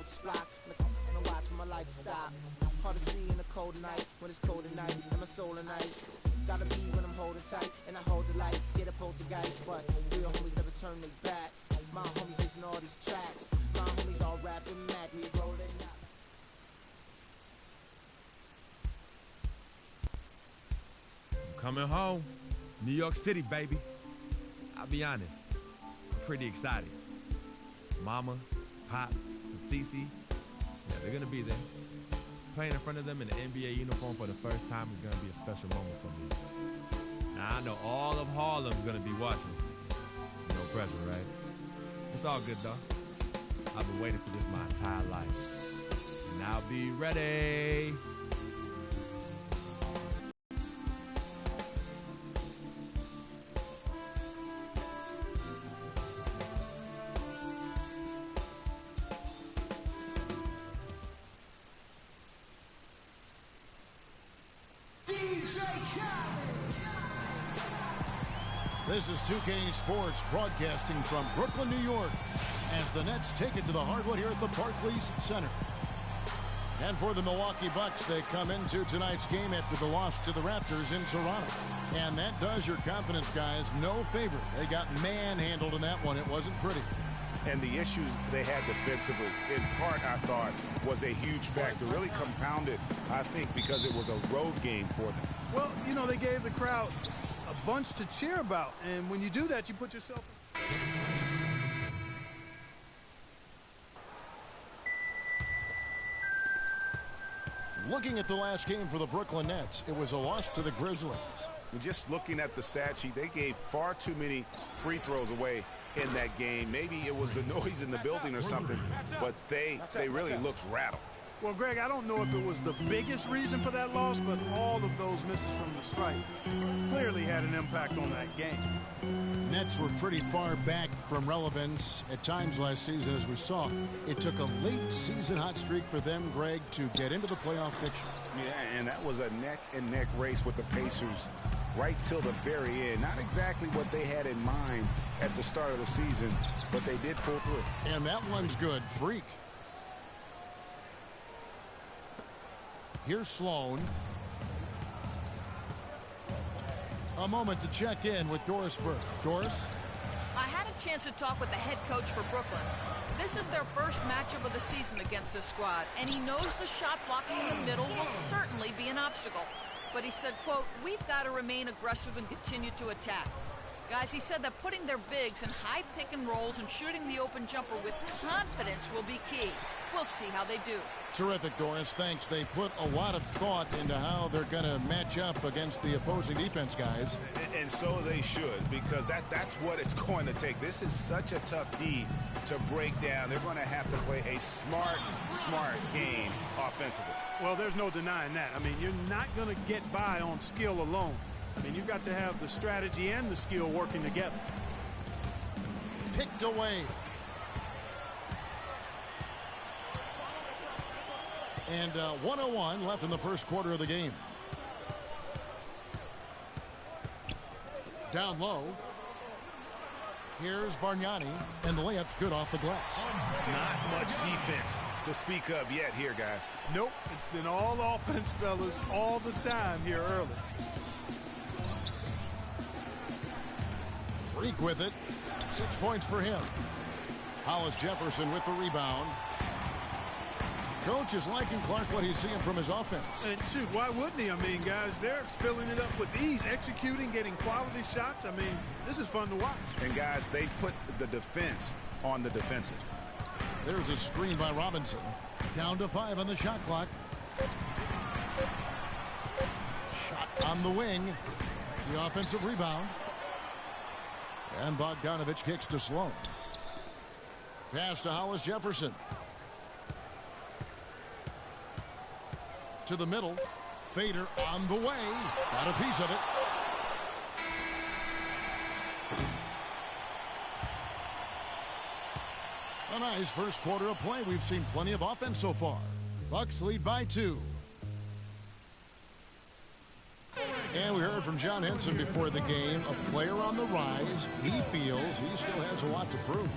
boats fly. And I watch for my life stop. Hard to see in a cold night, when it's cold at night, and my soul in ice. Gotta be when I'm holding tight, and I hold the lights, get a poltergeist, but real homies never turn their back. My homies listen to all these tracks, my homies all rapping mad, we rolling out. I'm coming home, New York City, baby. I'll be honest, I'm pretty excited. Mama, Pops, and Cece, yeah, they're gonna be there. Playing in front of them in the NBA uniform for the first time is going to be a special moment for me. Now, I know all of Harlem's going to be watching. No pressure, right? It's all good, though. I've been waiting for this my entire life. And I'll be ready. This is 2K Sports broadcasting from Brooklyn, New York, as the Nets take it to the hardwood here at the Barclays Center. And for the Milwaukee Bucks, they come into tonight's game after the loss to the Raptors in Toronto. And that does your confidence guys no favor. They got manhandled in that one. It wasn't pretty. And the issues they had defensively, in part, I thought, was a huge factor. Really compounded, I think, because it was a road game for them. Well, you know, they gave the crowd a bunch to cheer about, and when you do that, you put yourself Looking at the last game for the Brooklyn Nets, it was a loss to the Grizzlies. Just looking at the stat sheet, they gave far too many free throws away in that game. Maybe it was the noise in the building or something, but they really looked rattled. Well, Greg, I don't know if it was the biggest reason for that loss, but all of those misses from the stripe clearly had an impact on that game. Nets were pretty far back from relevance at times last season, as we saw. It took a late season hot streak for them, Greg, to get into the playoff picture. Yeah, and that was a neck-and-neck race with the Pacers right till the very end. Not exactly what they had in mind at the start of the season, but they did pull through. And that one's good. Freak. Here's Sloan. A moment to check in with Doris Burke. Doris? I had a chance to talk with the head coach for Brooklyn. This is their first matchup of the season against this squad, and he knows the shot blocking in the middle will certainly be an obstacle. But he said, quote, "We've got to remain aggressive and continue to attack." Guys, he said that putting their bigs in high pick and rolls and shooting the open jumper with confidence will be key. We'll see how they do. Terrific, Doris. Thanks. They put a lot of thought into how they're going to match up against the opposing defense, guys. And so they should, because that's what it's going to take. This is such a tough D to break down. They're going to have to play a smart game offensively. Well, there's no denying that. I mean, you're not going to get by on skill alone. I mean, you've got to have the strategy and the skill working together. Picked away. And 1:01 left in the first quarter of the game. Down low. Here's Bargnani, and the layup's good off the glass. Not much defense to speak of yet here, guys. Nope, it's been all offense, fellas, all the time here early. Freak with it. 6 points for him. Hollis Jefferson with the rebound. Coach is liking Clark what he's seeing from his offense. And shoot, why wouldn't he? I mean, guys, they're filling it up with ease, executing, getting quality shots. I mean, this is fun to watch. And guys, they put the defense on the defensive. There's a screen by Robinson. Down to 5 on the shot clock. Shot on the wing. The offensive rebound. And Bogdanovich kicks to Sloan. Pass to Hollis Jefferson. To the middle. Fader on the way. Got a piece of it. A nice first quarter of play. We've seen plenty of offense so far. Bucks lead by 2. And we heard from John Henson before the game, a player on the rise. He feels he still has a lot to prove.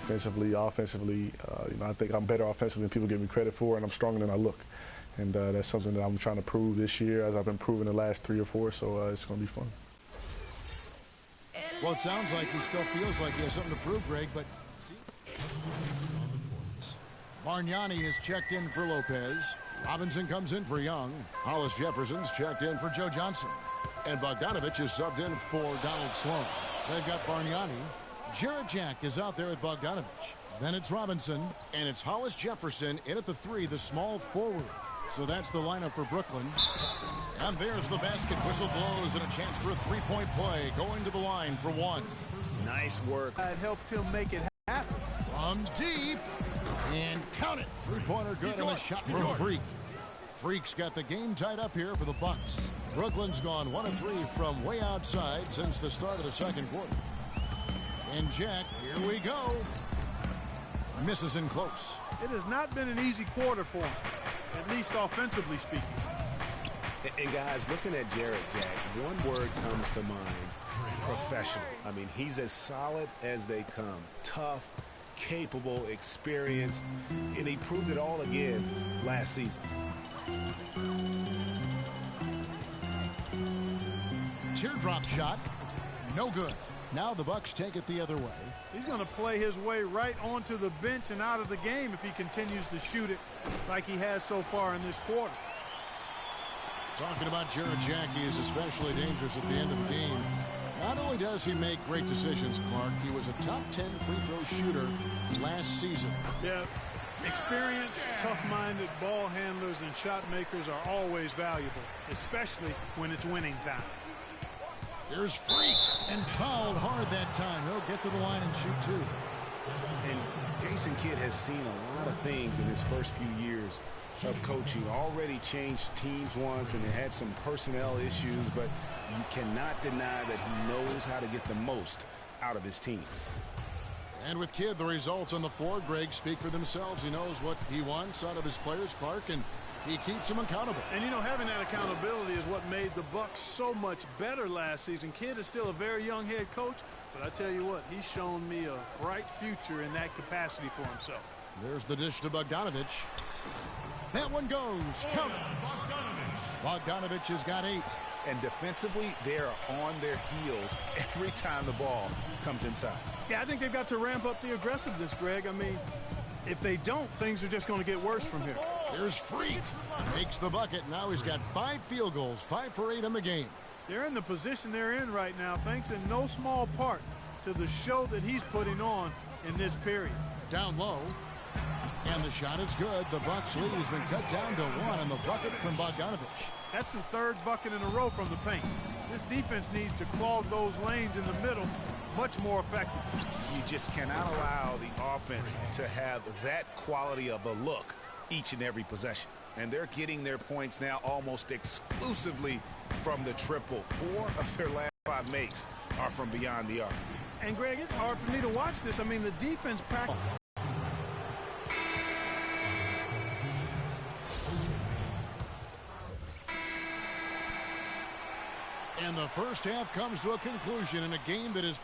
defensively, offensively. I think I'm better offensively than people give me credit for, and I'm stronger than I look. And that's something that I'm trying to prove this year, as I've been proving the last 3 or 4, so it's going to be fun. Well, it sounds like he still feels like he has something to prove, Greg, but Bargnani is checked in for Lopez. Robinson comes in for Young. Hollis Jefferson's checked in for Joe Johnson. And Bogdanovich is subbed in for Donald Sloan. They've got Bargnani. Jarrett Jack is out there with Bogdanovich. Then it's Robinson, and it's Hollis Jefferson in at the 3, the small forward. So that's the lineup for Brooklyn. And there's the basket. Whistle blows and a chance for a three-point play. Going to the line for 1. Nice work. It helped him make it happen. From deep. And count it. Three-pointer good and a shot from Freak. Freak's got the game tied up here for the Bucks. Brooklyn's gone 1 of 3 from way outside since the start of the second quarter. And Jack, here we go. Misses in close. It has not been an easy quarter for him, at least offensively speaking. And guys, looking at Jarrett Jack, one word comes to mind: professional. I mean, he's as solid as they come. Tough, capable, experienced, and he proved it all again last season. Teardrop shot, no good. Now the Bucks take it the other way. He's going to play his way right onto the bench and out of the game if he continues to shoot it like he has so far in this quarter. Talking about Jarrett Jack, he is especially dangerous at the end of the game. Not only does he make great decisions, Clark, he was a top 10 free throw shooter last season. Yeah, experienced, tough-minded ball handlers and shot makers are always valuable, especially when it's winning time. Here's Freak, and fouled hard that time. He'll get to the line and shoot 2. And Jason Kidd has seen a lot of things in his first few years of coaching. Already changed teams once, and it had some personnel issues, but you cannot deny that he knows how to get the most out of his team. And with Kidd, the results on the floor, Greg, speak for themselves. He knows what he wants out of his players, Clark, and he keeps them accountable. And, you know, having that accountability is what made the Bucks so much better last season. Kidd is still a very young head coach, but I tell you what, he's shown me a bright future in that capacity for himself. There's the dish to Bogdanovich. That one goes. Count it. Bogdanovich has got 8. And defensively, they are on their heels every time the ball comes inside. Yeah, I think they've got to ramp up the aggressiveness, Greg. I mean, if they don't, things are just going to get worse from here. Here's Freak. Makes the bucket. Now he's got 5 field goals, 5 for 8 in the game. They're in the position they're in right now, thanks in no small part to the show that he's putting on in this period. Down low. And the shot is good. The Bucks lead has been cut down to 1 on the bucket from Bogdanovich. That's the 3rd bucket in a row from the paint. This defense needs to clog those lanes in the middle much more effectively. You just cannot allow the offense to have that quality of a look each and every possession. And they're getting their points now almost exclusively from the triple. 4 of their last 5 makes are from beyond the arc. And, Greg, it's hard for me to watch this. I mean, the defense practice. And the first half comes to a conclusion in a game that is...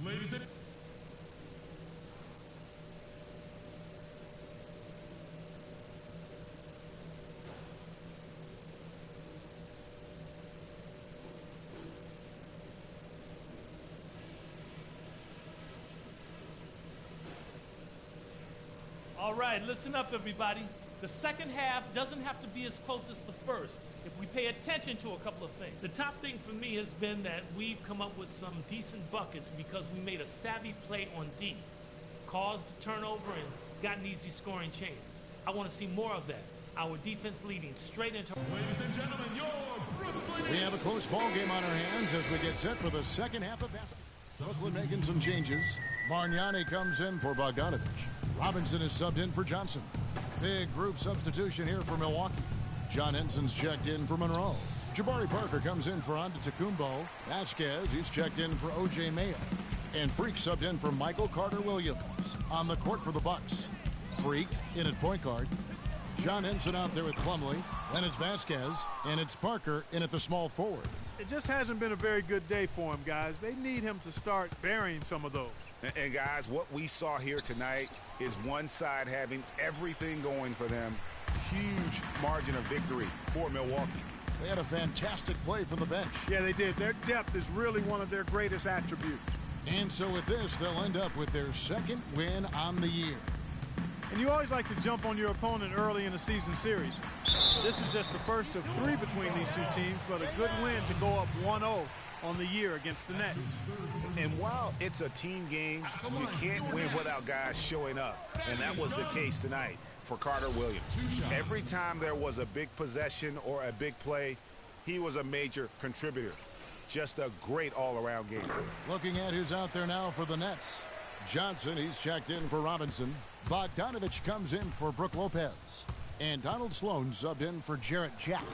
Ladies and All right, listen up, everybody. The second half doesn't have to be as close as the first if we pay attention to a couple of things. The top thing for me has been that we've come up with some decent buckets because we made a savvy play on D, caused a turnover, and gotten easy scoring chances. I want to see more of that. Our defense leading straight into... ladies and gentlemen, your Brooklyn... We have a close ball game on our hands as we get set for the second half of basketball. Brooklyn making some changes. Bargnani comes in for Bogdanovich. Robinson is subbed in for Johnson. Big group substitution here for Milwaukee. John Henson's checked in for Monroe. Jabari Parker comes in for Antetokounmpo. Vasquez, he's checked in for O.J. Mayo. And Freak subbed in for Michael Carter-Williams. On the court for the Bucks, Freak in at point guard. John Henson out there with Plumlee. Then it's Vasquez, and it's Parker in at the small forward. It just hasn't been a very good day for him, guys. They need him to start burying some of those. And guys, what we saw here tonight is one side having everything going for them. Huge margin of victory for Milwaukee. They had a fantastic play from the bench. Yeah, they did. Their depth is really one of their greatest attributes. And so with this, they'll end up with their second win on the year. And you always like to jump on your opponent early in a season series. This is just the first of 3 between these two teams, but a good win to go up 1-0 on the year against the Nets. And while it's a team game, you can't win without guys showing up. And that was the case tonight for Carter Williams. Every time there was a big possession or a big play, he was a major contributor. Just a great all-around game. Looking at who's out there now for the Nets. Johnson, he's checked in for Robinson. Bogdanovich comes in for Brook Lopez. And Donald Sloan subbed in for Jarrett Jack.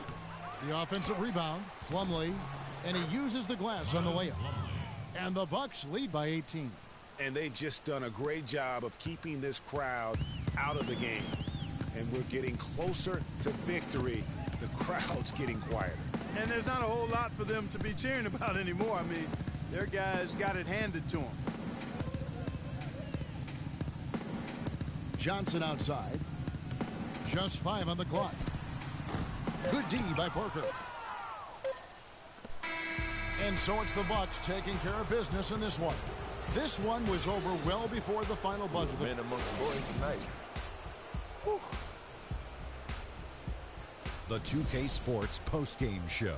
The offensive rebound, Plumlee, and he uses the glass on the layup. And the Bucks lead by 18. And they've just done a great job of keeping this crowd out of the game. And we're getting closer to victory. The crowd's getting quieter. And there's not a whole lot for them to be cheering about anymore. I mean, their guys got it handed to them. Johnson outside. Just 5 on the clock. Good D by Parker. And so it's the Bucks taking care of business in this one. This one was over well before the final buzzer. Men amongst the boys tonight. Whew. The 2K Sports postgame show.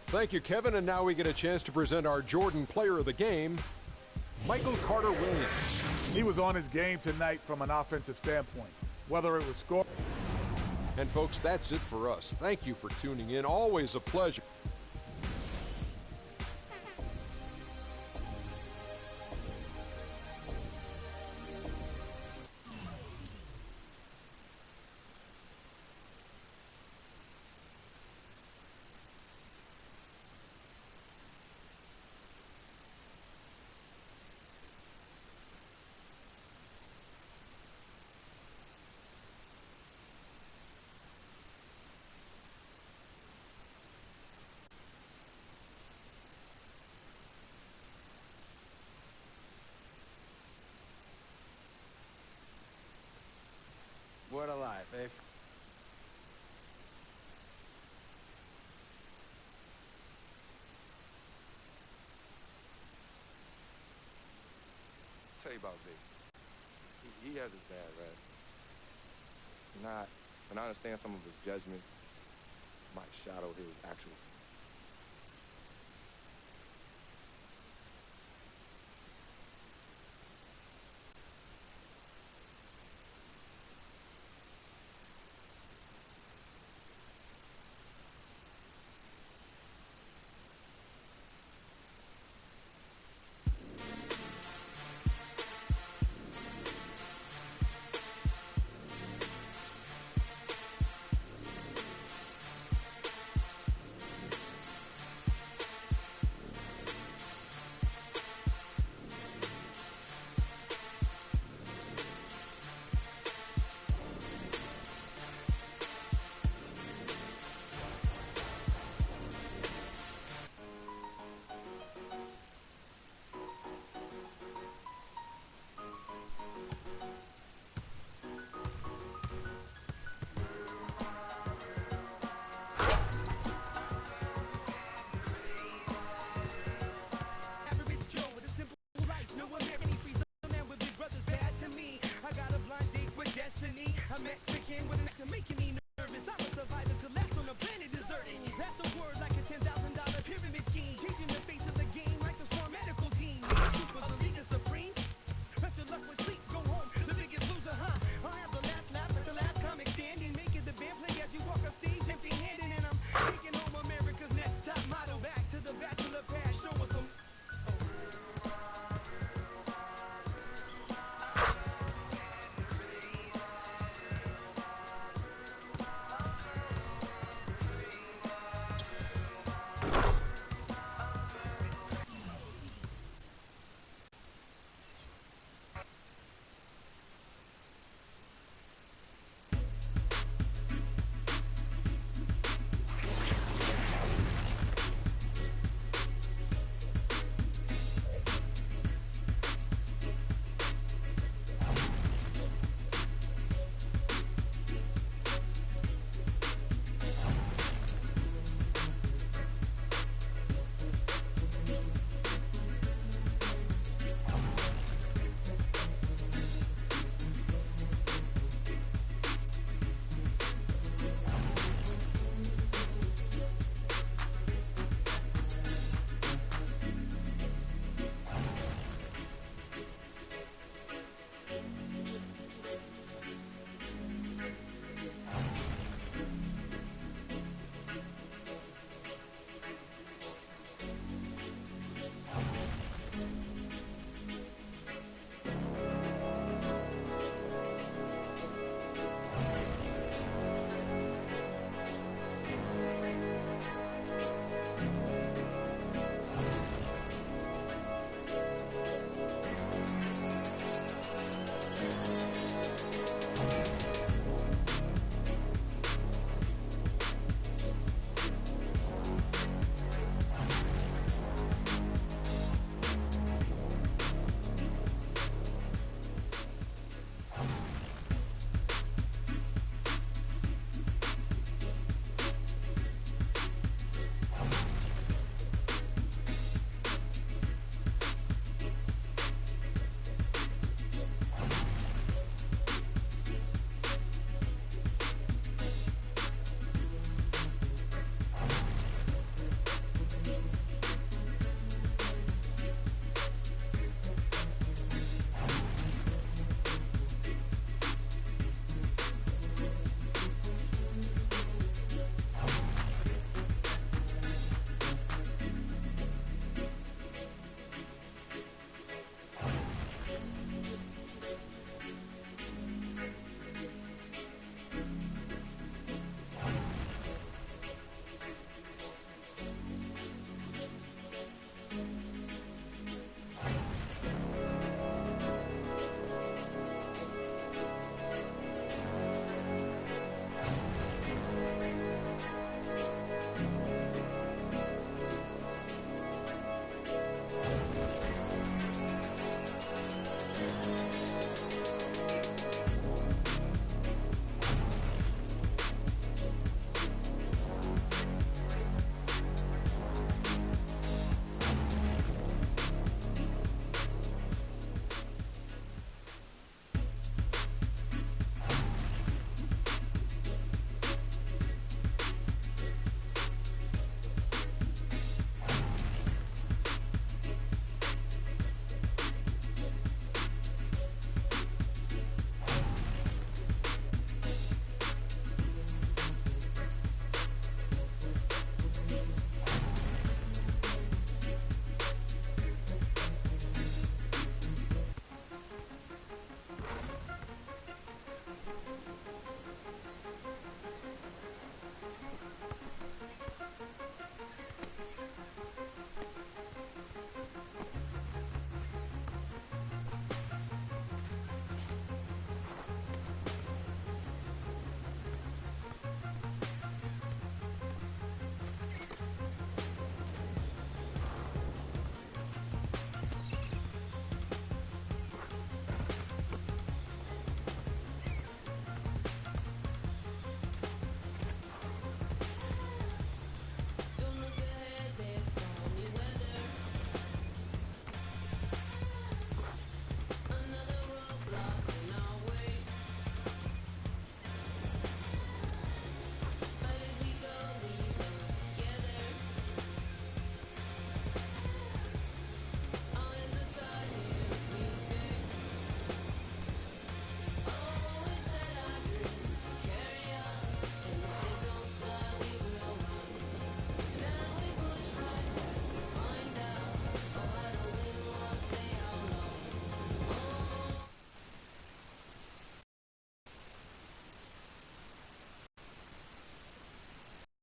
Thank you, Kevin. And now we get a chance to present our Jordan Player of the Game, Michael Carter Williams. He was on his game tonight from an offensive standpoint, whether it was score. And folks, that's it for us. Thank you for tuning in. Always a pleasure. What a life, eh? Tell you about Vic. He has his bad rap. It's not, and I understand some of his judgments might shadow his actual